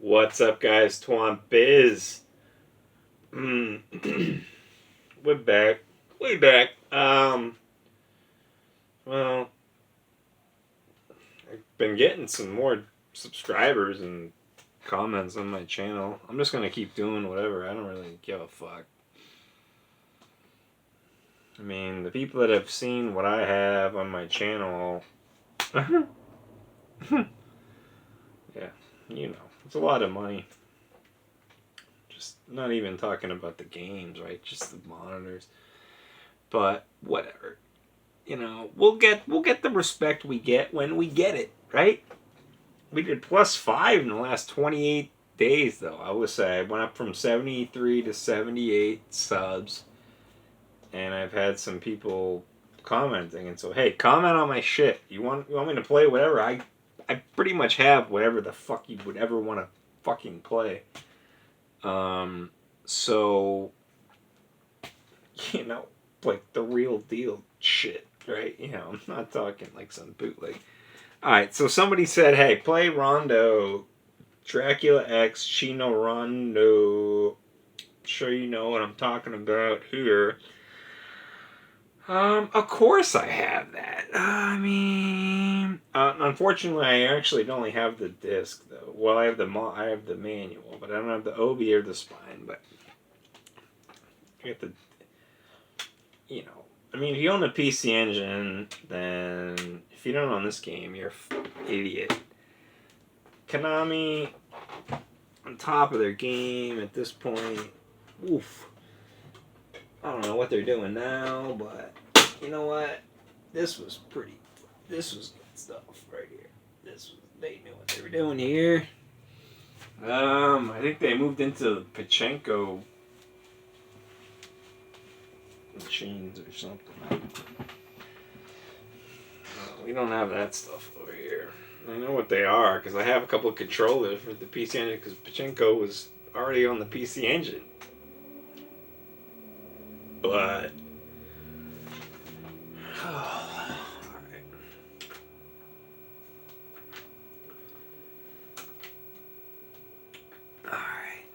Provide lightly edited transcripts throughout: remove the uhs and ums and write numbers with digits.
What's up, guys? Twan Biz. We're back. Way back. Well, I've been getting some more subscribers and comments on my channel. I'm just gonna keep doing whatever. I don't really give a fuck. I mean, the people that have seen what I have on my channel, yeah, you know, it's a lot of money. Just not even talking about the games, right? Just the monitors. But whatever. You know, we'll get the respect we get when we get it, right? We did +5 in the last 28 days, though. I would say I went up from 73 to 78 subs, and I've had some people commenting, and so hey, comment on my shit. You want me to play whatever? I pretty much have whatever the fuck you would ever want to fucking play. So you know, like the real deal shit, right? You know, I'm not talking like some bootleg. Alright, so somebody said, hey, play Rondo, Dracula X, Chino Rondo. Sure you know what I'm talking about here. Of course I have that. I mean, unfortunately, I actually only have the disc, though. Well, I have the manual, but I don't have the OB or the spine, but I get the, you know, I mean, if you own the PC Engine, then if you don't own this game, you're an idiot. Konami, on top of their game at this point. Oof. I don't know what they're doing now, but you know what? This was good stuff right here. They knew what they were doing here. I think they moved into the Pachinko machines or something. We don't have that stuff over here. I know what they are because I have a couple of controllers for the PC Engine because Pachinko was already on the PC Engine. But alright.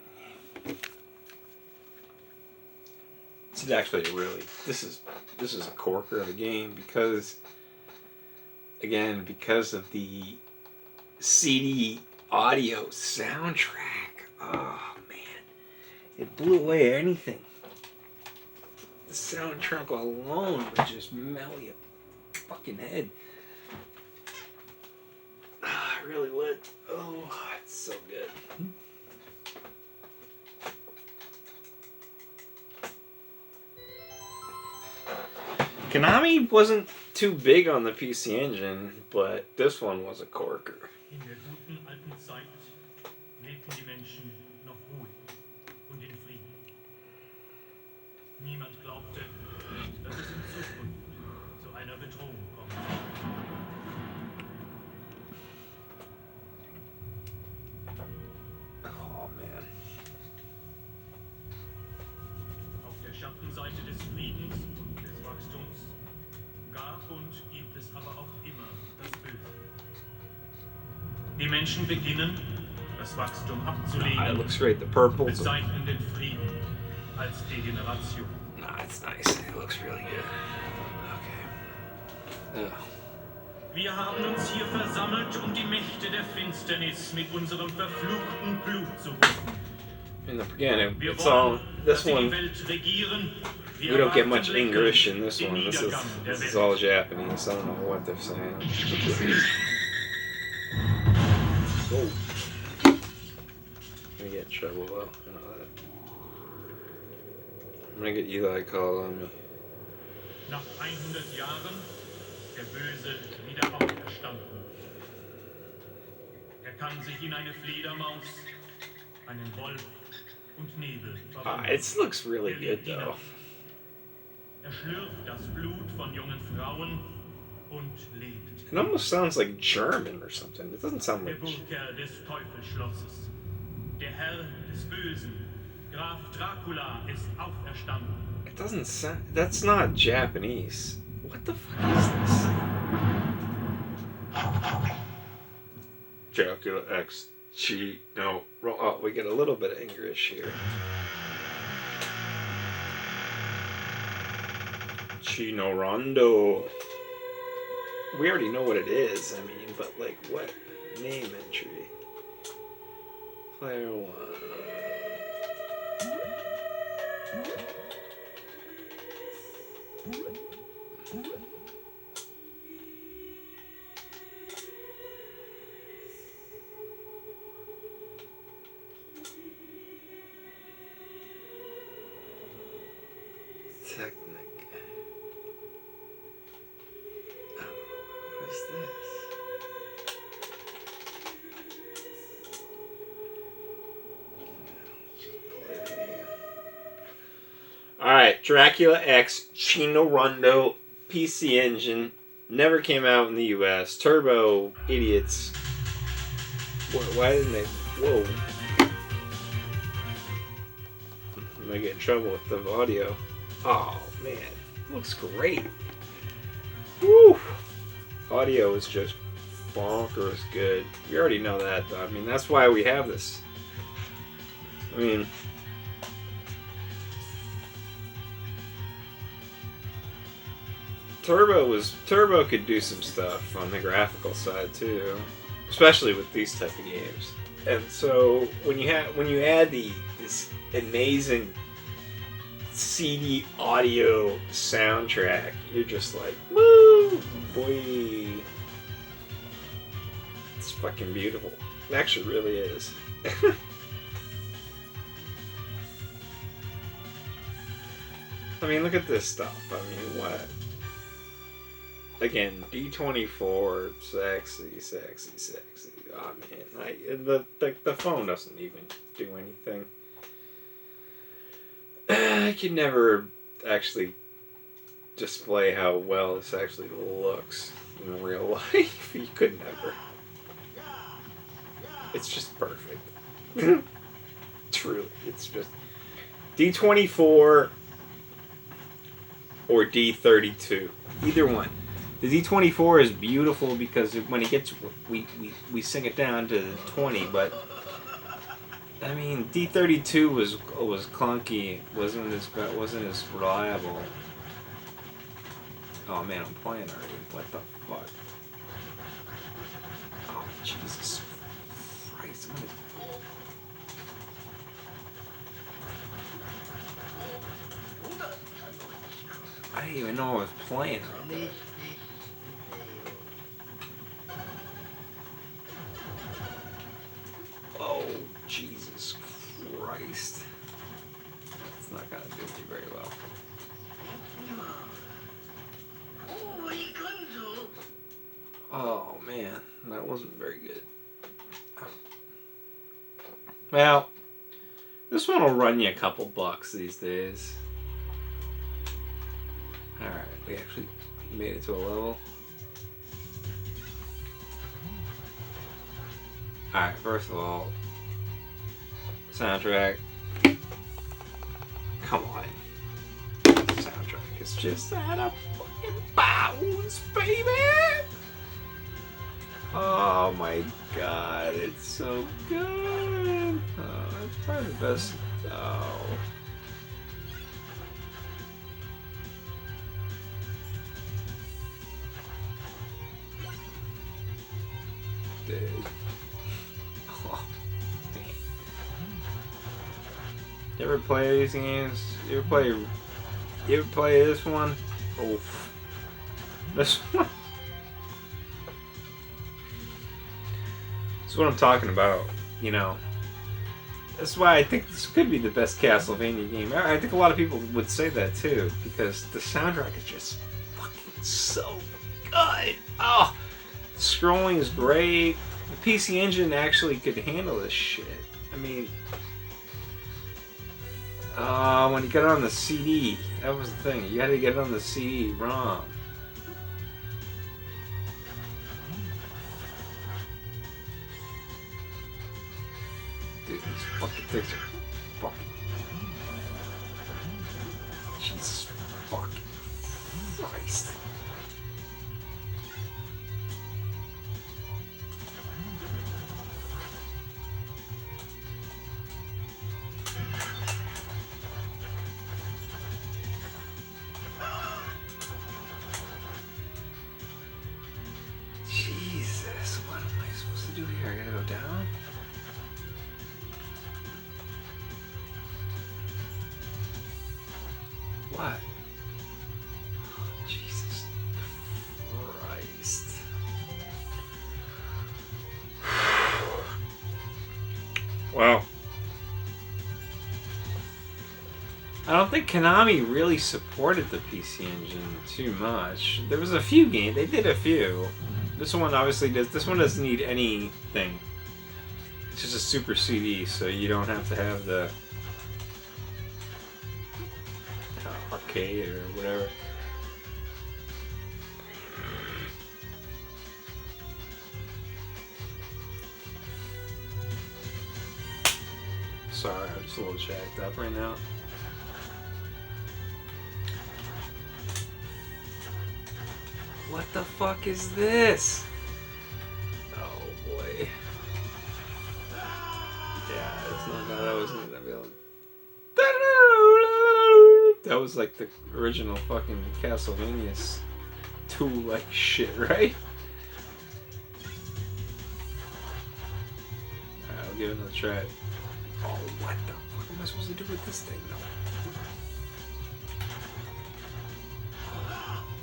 This is actually this is a corker of a game because of the CD audio soundtrack. Oh man, it blew away anything. The soundtrack alone would just melt your fucking head. I really would. Oh, it's so good. Konami wasn't too big on the PC Engine, but this one was a corker. In der guten alten Zeit lebten die Menschen noch ruhig und in Frieden. Niemand glaubte, dass es in Zukunft zu einer Bedrohung kommt. Oh man. Auf der Schattenseite des Friedens und des Wachstums gab und gibt es aber auch immer das Böse. Die Menschen beginnen, das Wachstum abzulehnen. It looks great. The purple. Bezeichnen den Frieden als Degeneration. Nah, it's nice. It looks really good. Okay. Ugh. Wir haben uns hier versammelt, um die Mächte der Finsternis mit unserem verfluchten Blut zu rufen. And again, Wir it's all wollen, this dass sie die one. Welt regieren. We don't get much English in this one. This is all Japanese. I don't know what they're saying. Oh. I'm gonna get in trouble though. I know that. I'm gonna get Eli call on me. Nach 100 Jahren der Böse wieder auferstanden. Er kann sich in eine Fledermaus, einen Wolf und Nebel verwandeln. It looks really good though. Er schlürft das Blut von jungen Frauen und lebt. It almost sounds like German or something. It doesn't sound Der like. Bunker des Teufelsschlosses. Der Herr des Bösen, Graf Dracula, ist auferstanden. It doesn't sound. That's not Japanese. What the fuck is this? Dracula X, No. Oh, we get a little bit of English here. Chino Rondo. We already know what it is, I mean, but like what? Name entry. Player 1. Technic. Oh, what is this? Alright, Dracula X, Chino Rondo, PC Engine, never came out in the US. Turbo, idiots. Why didn't they? Whoa. I might get in trouble with the audio. Oh, man. Looks great. Woo! Audio is just bonkers good. We already know that, though. I mean, that's why we have this. I mean... Turbo could do some stuff on the graphical side too, especially with these type of games. And so when you add this amazing CD audio soundtrack, you're just like, woo, boy, it's fucking beautiful. It actually really is. I mean, look at this stuff. I mean, what? Again, D24, sexy, sexy, sexy. Oh man, the phone doesn't even do anything. I could never actually display how well this actually looks in real life. You could never. It's just perfect. Truly, it's just D24 or D32. Either one. The D24 is beautiful because when it gets, we sing it down to 20, but I mean D32 was clunky, wasn't as reliable. Oh man, I'm playing already. What the fuck? Oh Jesus Christ! I didn't even know I was playing. Oh, Jesus Christ. It's not gonna do me very well. Oh, man. That wasn't very good. Well, this one will run you a couple bucks these days. Alright, we actually made it to a level. Alright, first of all, soundtrack. Come on. Soundtrack is just out of fucking bounds, baby! Oh my god, it's so good! Oh, it's probably the best. Oh. Dude. Oh, dang. You ever play these games? You ever play this one? Oh. This one? This is what I'm talking about, you know. That's why I think this could be the best Castlevania game. I think a lot of people would say that too, because the soundtrack is just fucking so good. Oh, the scrolling is great. The PC Engine actually could handle this shit. I mean, when you got it on the CD, that was the thing. You had to get it on the CD-ROM. Dude, these fucking things are fucking... Jesus fucking Christ. do here? I gotta go down? What? Jesus Christ. Wow. I don't think Konami really supported the PC Engine too much. There was a few games. They did a few. This one obviously does. This one doesn't need anything. It's just a Super CD, so you don't have to have the arcade or whatever. Sorry, I'm just a little jacked up right now. What the fuck is this? Oh boy. Yeah, it's not that I wasn't gonna be able to... That was like the original fucking Castlevania 2 like shit, right? Alright, I'll give it another try. Oh, what the fuck am I supposed to do with this thing though?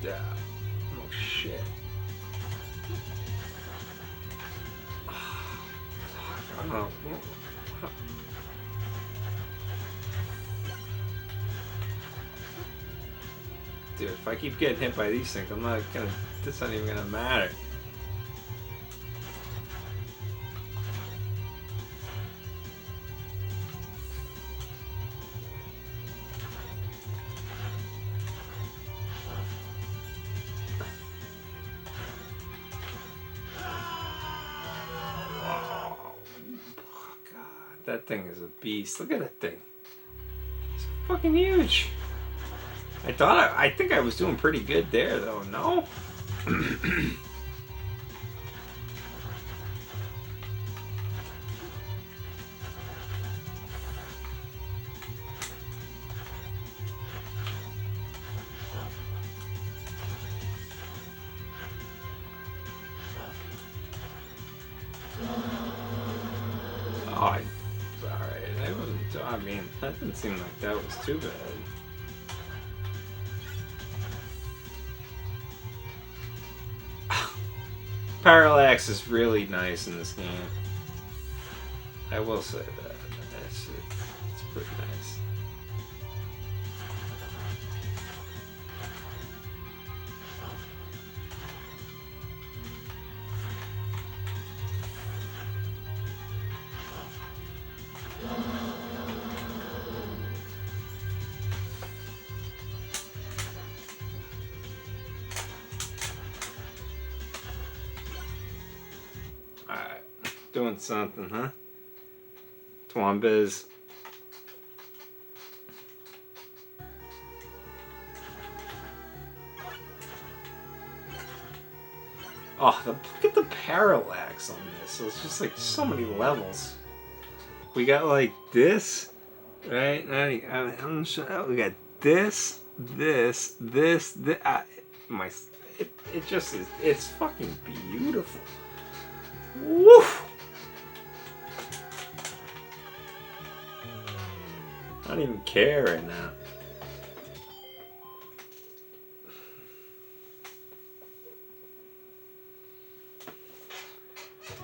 Yeah. Oh shit. I don't know. Dude, if I keep getting hit by these things, I'm not gonna... This not even gonna matter. That thing is a beast. Look at that thing. It's fucking huge. I think I was doing pretty good there though, no? I mean, that didn't seem like that was too bad. Parallax is really nice in this game. I will say that. It's pretty nice. Doing something, huh? Twombiz. Oh, look at the parallax on this. So it's just like so many levels. We got like this, right? I'm sure we got this. It just is. It's fucking beautiful. Woof. I don't even care right now.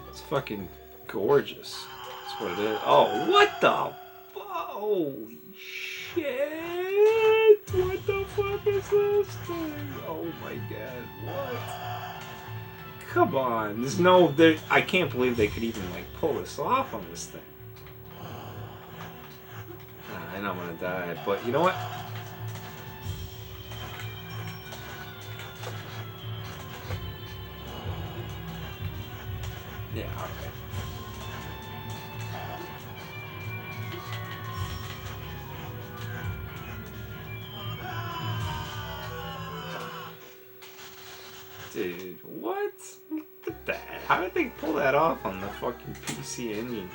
It's fucking gorgeous. That's what it is. Oh, what the? Holy shit! What the fuck is this thing? Oh my god, what? Come on. There's no... I can't believe they could even like pull this off on this thing. I know I'm gonna die, but you know what? Yeah, alright. Dude, what? Look at that. How did they pull that off on the fucking PC Engine?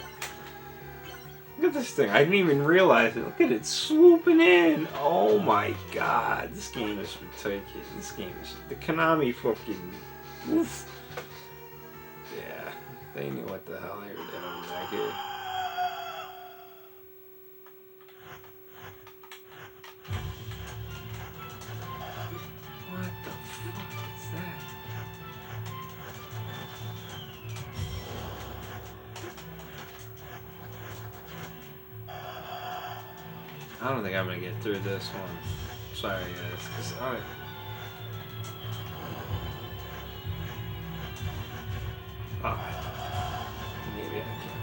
Look at this thing. I didn't even realize it. Look at it swooping in. Oh my god. This game is ridiculous. This game is... The Konami fucking... Oof. Yeah. They knew what the hell they were doing back here. What the fuck is that? I don't think I'm gonna get through this one. Sorry guys, 'cause maybe I can.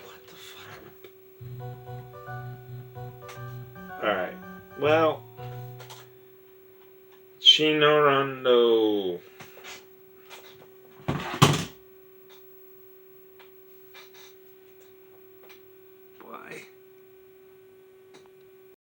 What the fuck? Alright. Well, Rondo. Why?